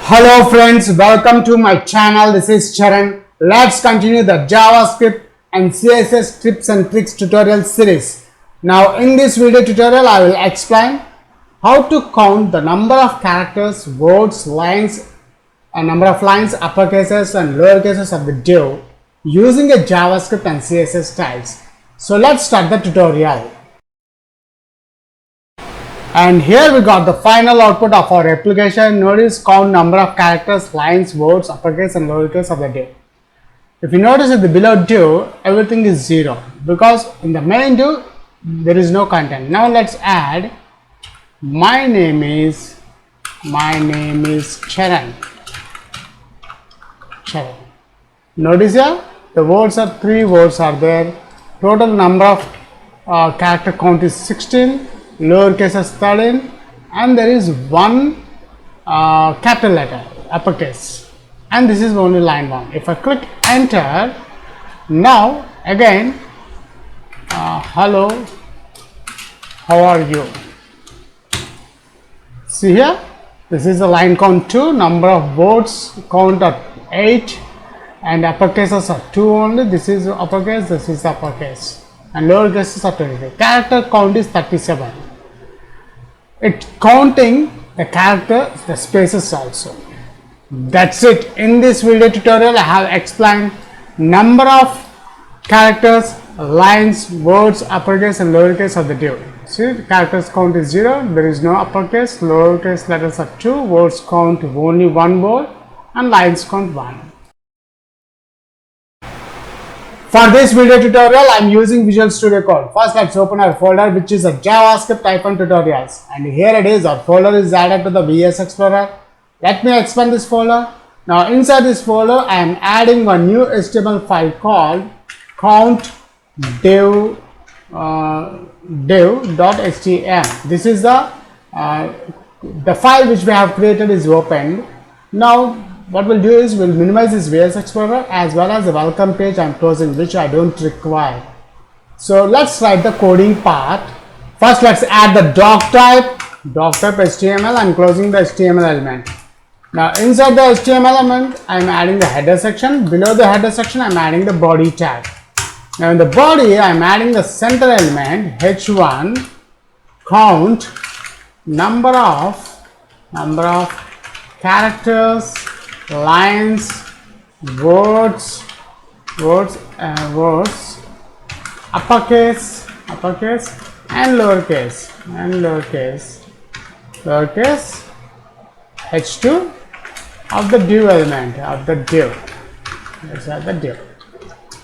Hello friends, welcome to my channel. This is Charan. Let's continue the JavaScript and CSS tips and tricks tutorial series. Now in this video tutorial I will explain how to count the number of characters, words, lines and number of lines, uppercases and lowercases of the div using a JavaScript and CSS styles. So let's start the tutorial. And here we got the final output of our application. Notice count number of characters, lines, words, uppercase and lowercase of the div. If you notice at the below div, everything is 0 because in the main div there is no content. Now let's add my name is Charan. Notice here the words are 3 words are there. Total number of character count is 16. Lowercase is 13 and there is one capital letter uppercase, and this is only line 1. If I click enter, now again hello, how are you? See here, this is the line count 2, number of words count are 8 and uppercases are 2 only. This is uppercase, this is uppercase, and lowercases are 23. Character count is 37. It's counting the character, the spaces also. That's it. In this video tutorial I have explained number of characters, lines, words, uppercase and lowercase of the div. See, the characters count is 0, there is no uppercase, lowercase letters are 2, words count only 1 word and lines count 1. For this video tutorial, I am using Visual Studio Code. First, let's open our folder, which is a JavaScript tutorials. And here it is, our folder is added to the VS Explorer. Let me expand this folder. Now, inside this folder, I am adding one new HTML file called countdiv.htm. This is the file which we have created is opened. Now, what we'll do is we'll minimize this VS Explorer as well as the welcome page I'm closing, which I don't require. So let's write the coding part. First, let's add the doc type HTML. I'm closing the HTML element. Now inside the HTML element, I'm adding the header section. Below the header section, I'm adding the body tag. Now in the body, I'm adding the center element h1 count number of characters, lines, words, uppercase and lowercase h2 of the div element of the div. Let's add the div.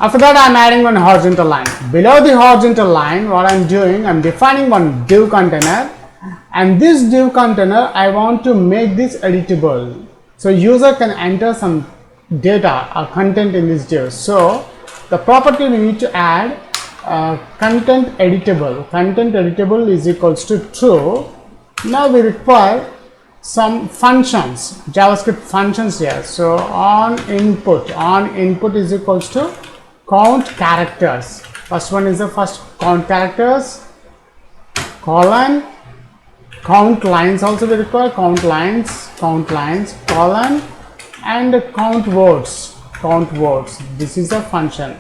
After that, I'm adding one horizontal line. Below the horizontal line, what I'm doing, I'm defining one div container, and this div container I want to make this editable. So user can enter some data or content in this div. So the property we need to add content editable. Content editable is equals to true. Now we require some functions, JavaScript functions here. So on input is equals to count characters. First one is the first count characters, colon, count lines also we require, count lines, colon, and count words. This is the function.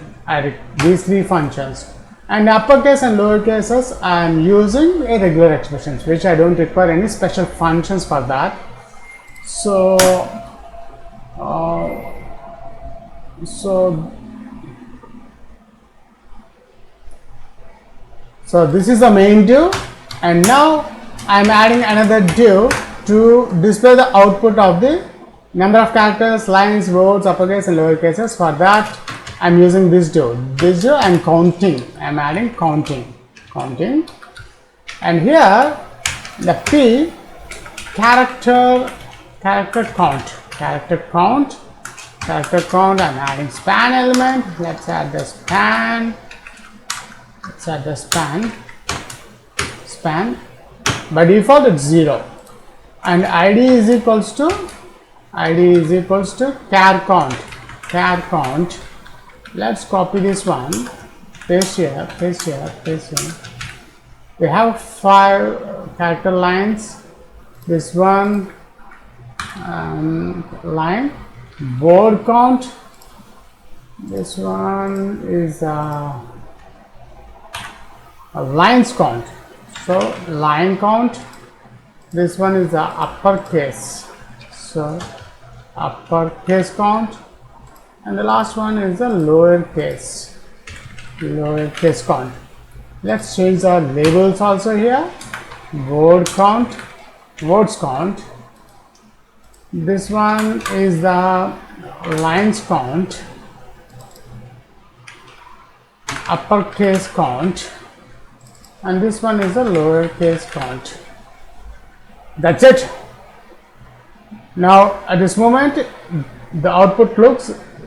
These 3 functions. And uppercase and lowercases, I am using a regular expressions, which I don't require any special functions for that. So this is the main div, and now I am adding another div to display the output of the number of characters, lines, words, uppercase and lowercases. For that, I am using this div. And counting. I am adding counting, and here the P character count. I'm adding span element. Let's add the span. By default it's 0, and id is equals to char count. Let's copy this one, paste here. We have 5 character lines. This one, line, word count. This one is a lines count. So line count. This one is the uppercase. So uppercase count, and the last one is the lowercase count. Let's change our labels also here. Word count, words count. This one is the lines count, uppercase count, and this one is the lowercase count. That's it. Now at this moment the output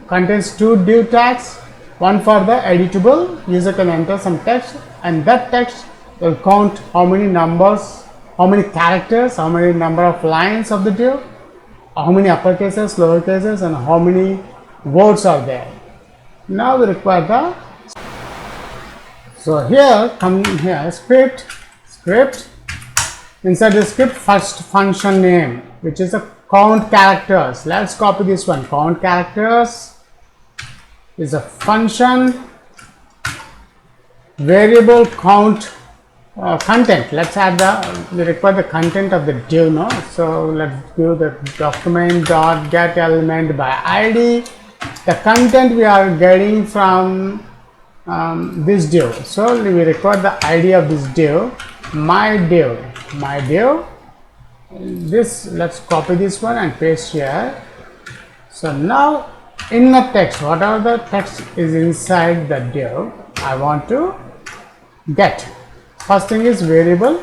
contains two div tags, one for the editable, user can enter some text, and that text will count how many numbers, how many characters, how many number of lines of the div, how many uppercases, lowercases, and how many words are there. Now we require the, so here come here script, inside the script first function name, which is a count characters. Let's copy this one. Count characters is a function, variable count content. Let's add the, we require the content of the div, no? So let's give the document dot get element by id. The content we are getting from this div. So we require the id of this div, myDiv. This, let's copy this one and paste here. So now in the text, whatever the text is inside the div, I want to get. First thing is variable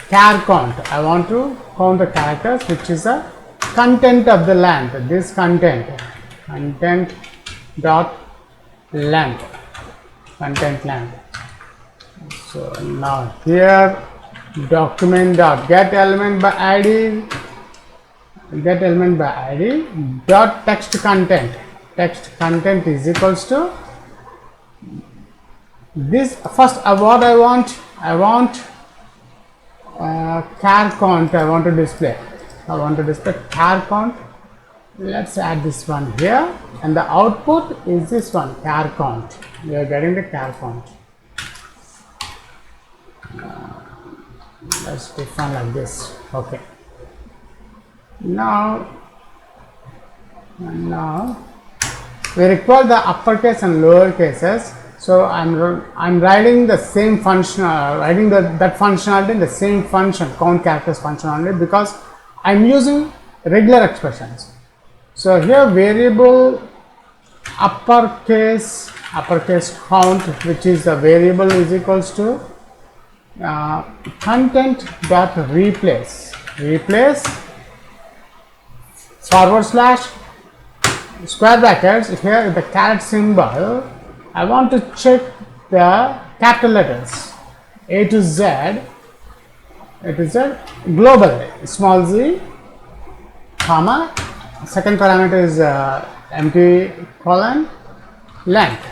char count. I want to count the characters, which is the content of the length. This content dot length, content length. So now here document dot get element by id, dot text content is equals to this. First what I want char count. I want to display char count. Let's add this one here, and the output is this one, char count. We are getting the char count. Let's define like this. Okay. Now we require the uppercase and lower cases. So I'm writing the same function, that functionality in the same function, count characters functionality, because I'm using regular expressions. So here variable uppercase count, which is the variable, is equals to content dot replace forward slash square brackets. Here the caret symbol, I want to check the capital letters A to Z global, small z, comma, second parameter is empty colon, length,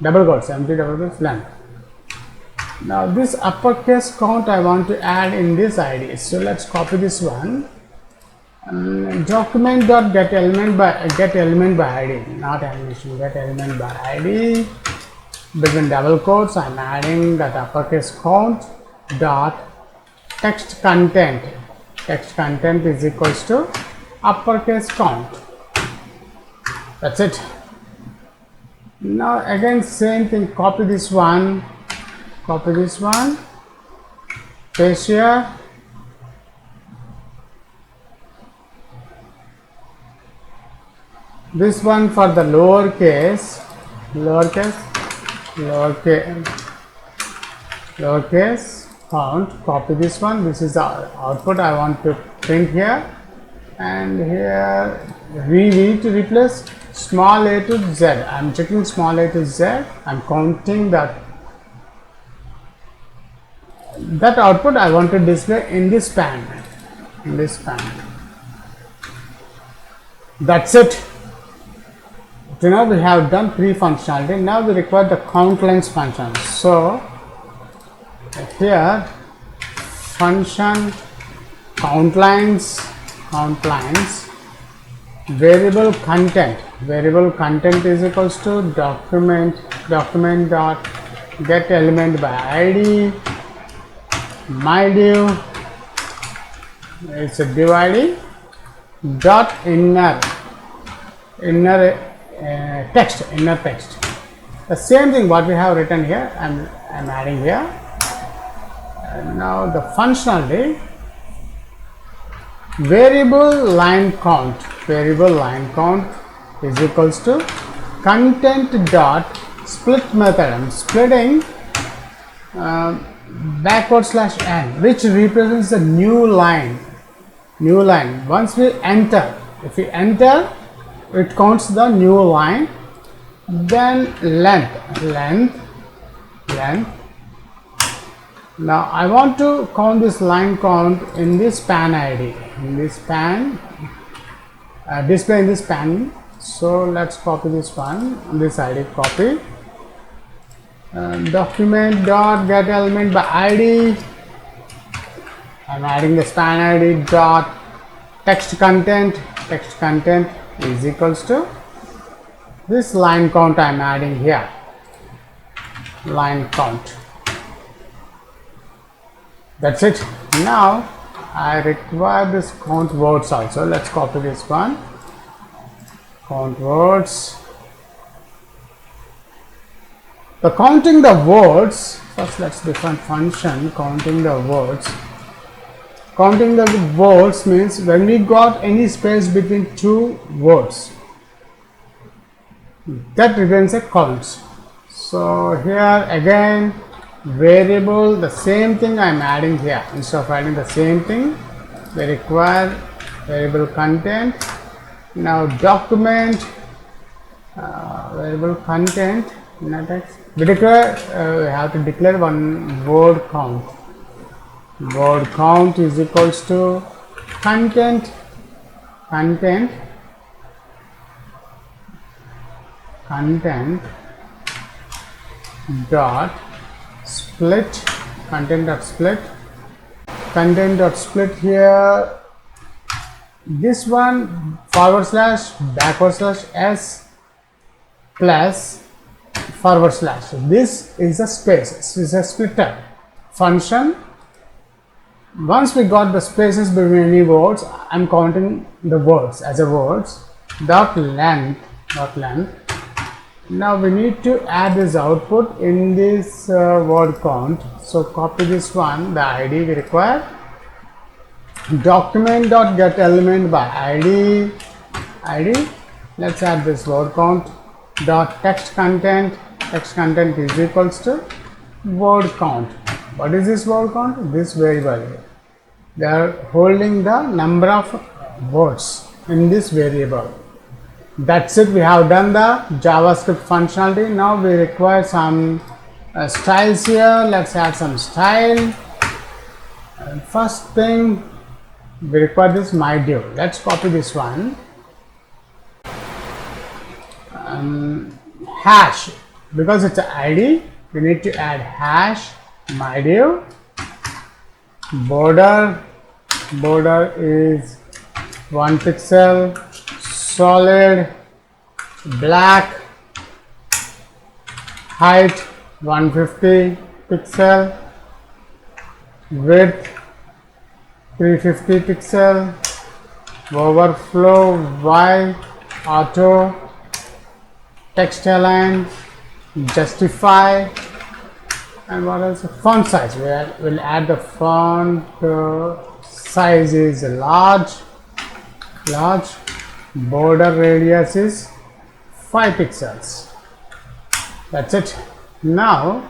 double quotes, empty double quotes, length. Now this uppercase count I want to add in this id. So let's copy this one. Document dot get element by id, not animation, get element by id. Between double quotes, I'm adding that uppercase count dot text content. Text content is equals to uppercase count. That's it. Now again same thing. Copy this one, paste here. This one for the lowercase count. Copy this one. This is the output I want to print here, and here we need to replace small a to z. I'm checking small a to z. I'm counting that output I want to display in this span. That's it. So now we have done three functionality. Now we require the countLines function. So here function countLines countLines. Variable content is equals to document dot get element by id, myDiv, it's a div id dot inner text. The same thing what we have written here I'm adding here. And now the functionality, variable line count is equals to content dot split method. I'm splitting /n, which represents the new line. Once we enter, if we enter, it counts the new line. Then length. Now I want to count this line count in this span id, display in this span. So let's copy this one, this id copy. Document dot get element by id. I'm adding the span id dot text content is equals to this line count I'm adding here, line count. That's it. Now I require this countWords also. Let's copy this one, countWords. The counting the words, first let's define function counting the words. Counting the words means when we got any space between two words, that returns a count. So here again, variable, the same thing I'm adding here. Instead of adding the same thing, we require variable content. Now document variable content, we declare we have to declare one word count. Word count is equals to content dot split content dot split here, this one / /s plus / this is a space, this is a splitter function. Once we got the spaces between any words, I'm counting the words as a words. Dot length. Now we need to add this output in this word count. So copy this one, the id we require. Document dot get element by id. Let's add this word count dot text content is equals to word count. What is this word count? This variable. They are holding the number of words in this variable. That's it. We have done the JavaScript functionality. Now we require some styles here. Let's add some style. First thing, we require this myDiv. Let's copy this one. Hash, because it's an id, we need to add hash myDiv. Border is 1 pixel, solid black, height 150 pixel, width 350 pixel, overflow y, auto, text align, justify, and what else? Font size. We'll add the font size is large. Border radius is 5 pixels. That's it. Now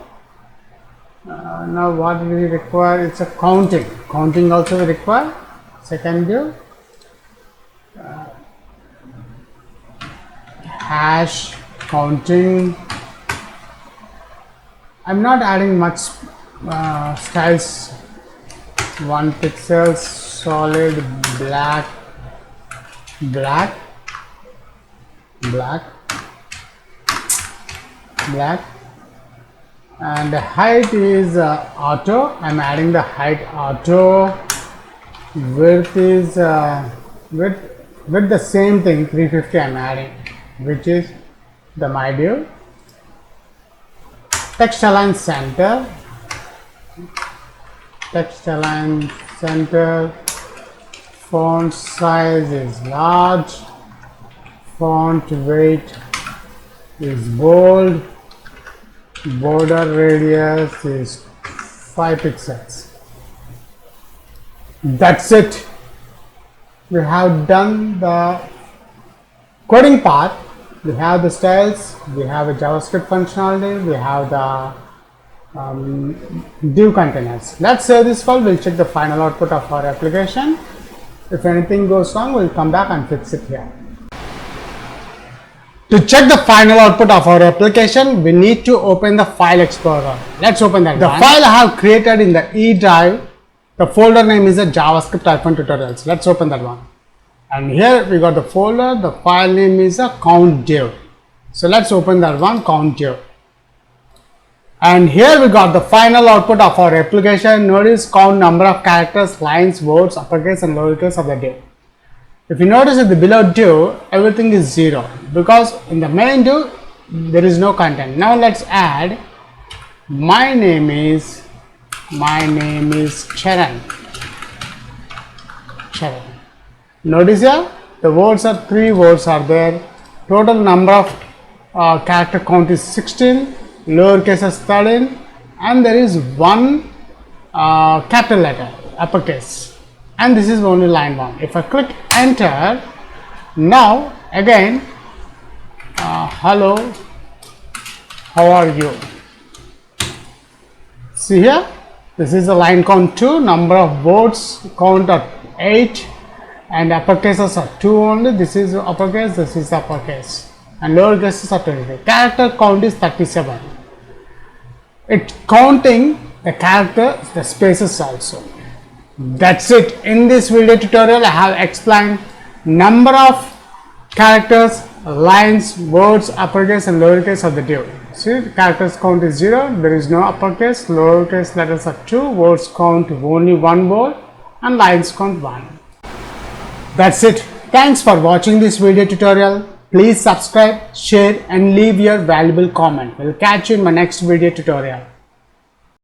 what do we require? It's a counting. Counting also we require. Second view. Hash counting. I'm not adding much styles. 1 pixel, solid black, and the height is auto. I'm adding the height auto. Width is with the same thing 350 I'm adding, which is the myDiv text align center, font size is large, font weight is bold, border radius is 5 pixels. That's it. We have done the coding part. We have the styles, we have a JavaScript functionality, we have the div containers. Let's save this file. We'll check the final output of our application. If anything goes wrong, we'll come back and fix it here. To check the final output of our application, we need to open the file explorer. Let's open that. The file I have created in the E drive, the folder name is a JavaScript-tutorials. Let's open that one. And here we got the folder, the file name is a countDiv. So let's open that one, countDiv. And here we got the final output of our application. Notice count number of characters, lines, words, uppercase and lowercase of the div. If you notice at the below div, everything is 0 because in the main div there is no content. Now let's add my name is Charan. Notice here the words are 3 words are there. Total number of character count is 16, lowercase is 13, and there is one capital letter, uppercase, and this is only line 1. If I click enter, now again hello, how are you? See here, this is the line count 2, number of words count are 8, and uppercases are 2 only. This is uppercase, this is uppercase, and lowercase is 23. Character count is 37. It's counting the character, the spaces also. That's it. In this video tutorial, I have explained number of characters, lines, words, uppercase and lowercase of the div. See, the characters count is 0. There is no uppercase. Lowercase letters are 2. Words count only 1 word, and lines count 1. That's it. Thanks for watching this video tutorial. Please subscribe, share and leave your valuable comment. We'll catch you in my next video tutorial.